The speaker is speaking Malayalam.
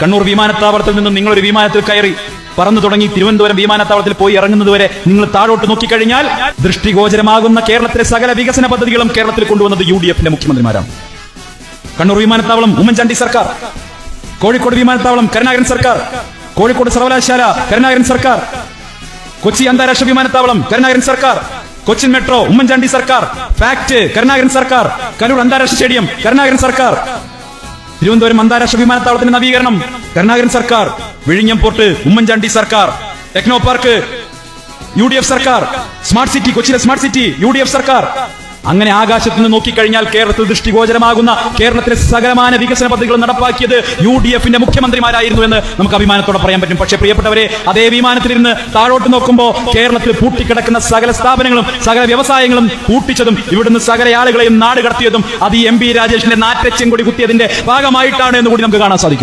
കണ്ണൂർ വിമാനത്താവളത്തിൽ നിന്ന് നിങ്ങളൊരു വിമാനത്തിൽ കയറി പറന്നു തുടങ്ങി തിരുവനന്തപുരം വിമാനത്താവളത്തിൽ പോയി ഇറങ്ങുന്നതുവരെ നിങ്ങൾ താഴോട്ട് നോക്കിക്കഴിഞ്ഞാൽ ദൃഷ്ടിഗോചരമാകുന്ന കേരളത്തിലെ സകല വികസന പദ്ധതികളും കേരളത്തിൽ കൊണ്ടുവന്നത് UDF-ന്റെ മുഖ്യമന്ത്രിമാരാണ്. കണ്ണൂർ വിമാനത്താവളം ഉമ്മൻചാണ്ടി സർക്കാർ, കോഴിക്കോട് വിമാനത്താവളം കരുണാകരൻ സർക്കാർ, കോഴിക്കോട് സർവകലാശാല കരുണാകരൻ സർക്കാർ, കൊച്ചി അന്താരാഷ്ട്ര വിമാനത്താവളം കരുണാകരൻ സർക്കാർ, കൊച്ചിൻ മെട്രോ ഉമ്മൻചാണ്ടി സർക്കാർ, ഫാക്ട് കരുണാകരൻ സർക്കാർ, കലൂർ അന്താരാഷ്ട്ര സ്റ്റേഡിയം കരുണാകരൻ സർക്കാർ, തിരുവനന്തപുരം അന്താരാഷ്ട്ര വിമാനത്താവളത്തിന്റെ നവീകരണം കരുണാകരൻ സർക്കാർ, വിഴിഞ്ഞം പോർട്ട് ഉമ്മൻചാണ്ടി സർക്കാർ, ടെക്നോ പാർക്ക് UDF സർക്കാർ, സ്മാർട്ട് സിറ്റി കൊച്ചിയിലെ സ്മാർട്ട് സിറ്റി UDF സർക്കാർ. അങ്ങനെ ആകാശത്ത് നിന്ന് നോക്കിക്കഴിഞ്ഞാൽ കേരളത്തിൽ ദൃഷ്ടിഗോചരമാകുന്ന കേരളത്തിലെ സകലമാന വികസന പദ്ധതികൾ നടപ്പാക്കിയത് UDF-ന്റെ മുഖ്യമന്ത്രിമാരായിരുന്നു എന്ന് നമുക്ക് അഭിമാനത്തോടെ പറയാൻ പറ്റും. പക്ഷേ പ്രിയപ്പെട്ടവരെ, അതേ വിമാനത്തിലിരുന്ന് താഴോട്ട് നോക്കുമ്പോൾ കേരളത്തിൽ പൂട്ടിക്കിടക്കുന്ന സകല സ്ഥാപനങ്ങളും സകല വ്യവസായങ്ങളും പൂട്ടിച്ചതും ഇവിടുന്ന് സകല ആളുകളെയും നാട് കടത്തിയതും അത് ഈ MP രാജേഷിന്റെ നാറ്റച്ചെങ്കൊടി കുത്തിയതിന്റെ ഭാഗമായിട്ടാണ് എന്ന് കൂടി നമുക്ക് കാണാൻ സാധിക്കും.